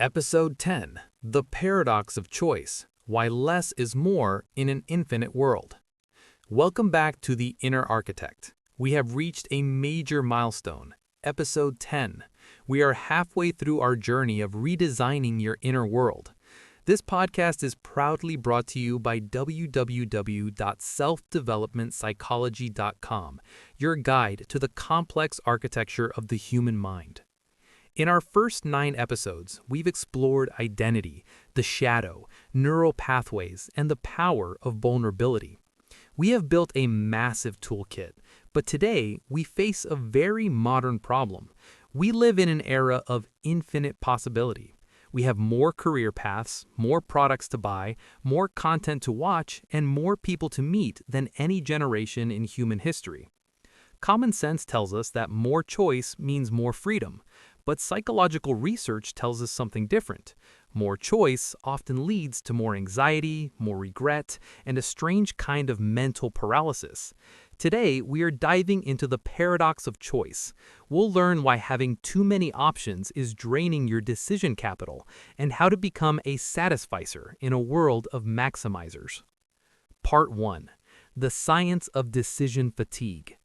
Episode 10: The Paradox of Choice: Why Less is More in an Infinite World. Welcome back to The Inner Architect. We have reached a major milestone, Episode 10. We are halfway through our journey of redesigning your inner world. This podcast is proudly brought to you by www.selfdevelopmentpsychology.com, your guide to the complex architecture of the human mind. In our first 9 episodes, we've explored identity, the shadow, neural pathways, and the power of vulnerability. We have built a massive toolkit, but today we face a very modern problem. We live in an era of infinite possibility. We have more career paths, more products to buy, more content to watch, and more people to meet than any generation in human history. Common sense tells us that more choice means more freedom, but psychological research tells us something different. More choice often leads to more anxiety, more regret, and a strange kind of mental paralysis. Today, we are diving into the paradox of choice. We'll learn why having too many options is draining your decision capital and how to become a satisficer in a world of maximizers. Part 1: The Science of Decision Fatigue.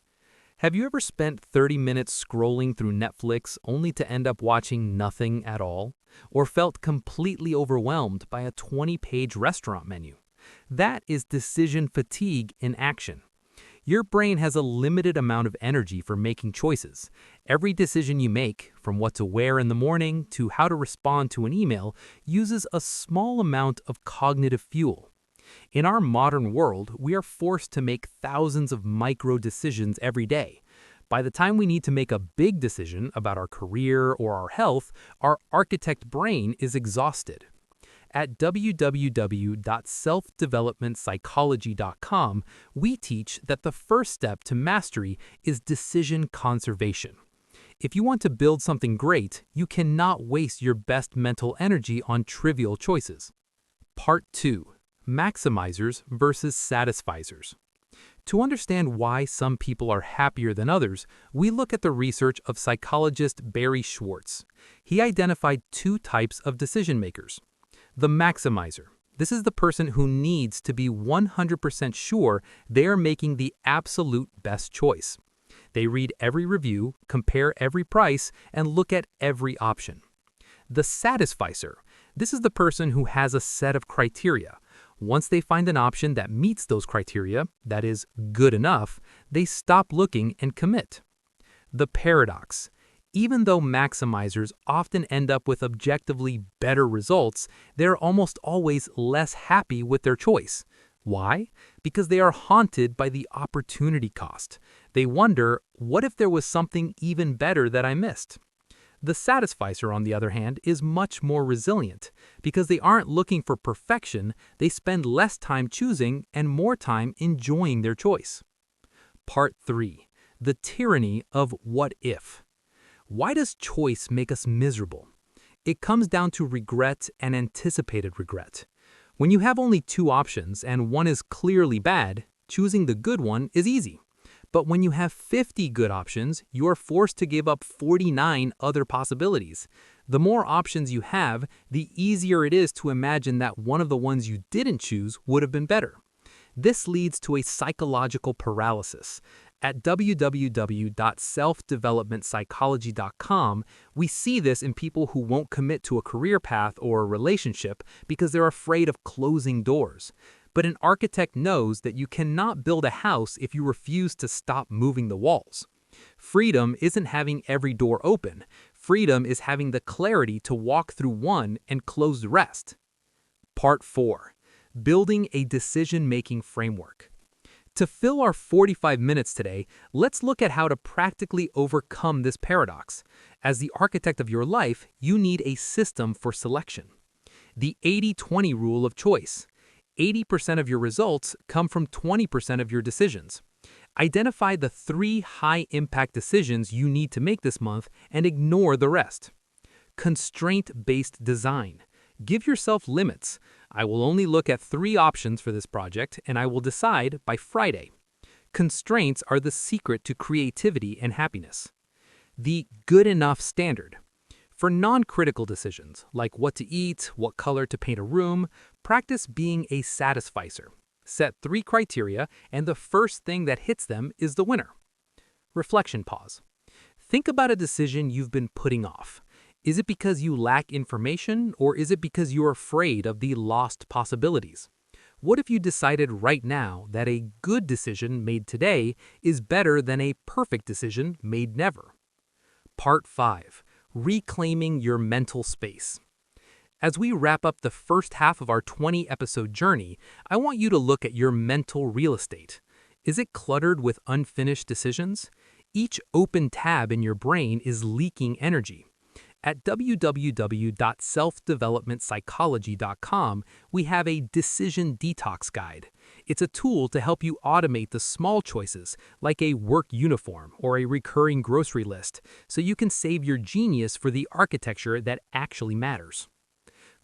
Have you ever spent 30 minutes scrolling through Netflix only to end up watching nothing at all? Or felt completely overwhelmed by a 20-page restaurant menu? That is decision fatigue in action. Your brain has a limited amount of energy for making choices. Every decision you make, from what to wear in the morning to how to respond to an email, uses a small amount of cognitive fuel. In our modern world, we are forced to make thousands of micro decisions every day. By the time we need to make a big decision about our career or our health, our architect brain is exhausted. At www.selfdevelopmentpsychology.com, we teach that the first step to mastery is decision conservation. If you want to build something great, you cannot waste your best mental energy on trivial choices. Part 2: Maximizers versus Satisficers. To understand why some people are happier than others, we look at the research of psychologist Barry Schwartz. He identified 2 types of decision makers. The maximizer. This is the person who needs to be 100% sure they are making the absolute best choice. They read every review, compare every price, and look at every option. The satisficer. This is the person who has a set of criteria. Once they find an option that meets those criteria, that is, good enough, they stop looking and commit. The paradox. Even though maximizers often end up with objectively better results, they're almost always less happy with their choice. Why? Because they are haunted by the opportunity cost. They wonder, what if there was something even better that I missed? The satisficer, on the other hand, is much more resilient. Because they aren't looking for perfection, they spend less time choosing and more time enjoying their choice. Part 3: The Tyranny of What If. Why does choice make us miserable? It comes down to regret and anticipated regret. When you have only 2 options and one is clearly bad, choosing the good one is easy. But when you have 50 good options, you are forced to give up 49 other possibilities. The more options you have, the easier it is to imagine that one of the ones you didn't choose would have been better. This leads to a psychological paralysis. At www.selfdevelopmentpsychology.com, we see this in people who won't commit to a career path or a relationship because they're afraid of closing doors. But an architect knows that you cannot build a house if you refuse to stop moving the walls. Freedom isn't having every door open. Freedom is having the clarity to walk through one and close the rest. Part 4: Building a Decision-Making Framework. To fill our 45 minutes today, let's look at how to practically overcome this paradox. As the architect of your life, you need a system for selection. The 80-20 rule of choice. 80% of your results come from 20% of your decisions. Identify the 3 high-impact decisions you need to make this month and ignore the rest. Constraint-based design. Give yourself limits. I will only look at 3 options for this project, and I will decide by Friday. Constraints are the secret to creativity and happiness. The good enough standard. For non-critical decisions, like what to eat, what color to paint a room, practice being a satisficer. Set 3 criteria, and the first thing that hits them is the winner. Reflection pause. Think about a decision you've been putting off. Is it because you lack information, or is it because you're afraid of the lost possibilities? What if you decided right now that a good decision made today is better than a perfect decision made never? Part 5. Reclaiming your mental space. As we wrap up the first half of our 20-episode journey, I want you to look at your mental real estate. Is it cluttered with unfinished decisions? Each open tab in your brain is leaking energy. At www.selfdevelopmentpsychology.com, we have a decision detox guide. It's a tool to help you automate the small choices, like a work uniform or a recurring grocery list, so you can save your genius for the architecture that actually matters.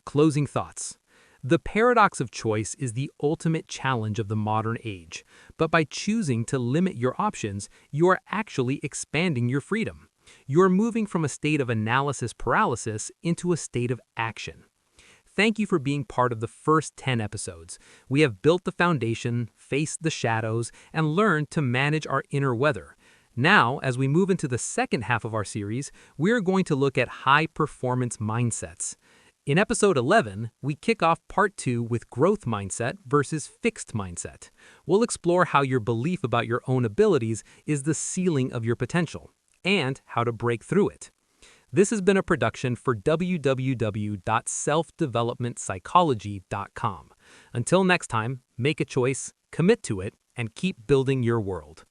Closing thoughts. The paradox of choice is the ultimate challenge of the modern age, but by choosing to limit your options, you are actually expanding your freedom. You're moving from a state of analysis paralysis into a state of action. Thank you for being part of the first 10 episodes. We have built the foundation, faced the shadows, and learned to manage our inner weather. Now, as we move into the second half of our series, we're going to look at high-performance mindsets. In episode 11, we kick off part 2 with growth mindset versus fixed mindset. We'll explore how your belief about your own abilities is the ceiling of your potential, and how to break through it. This has been a production for www.selfdevelopmentpsychology.com. Until next time, make a choice, commit to it, and keep building your world.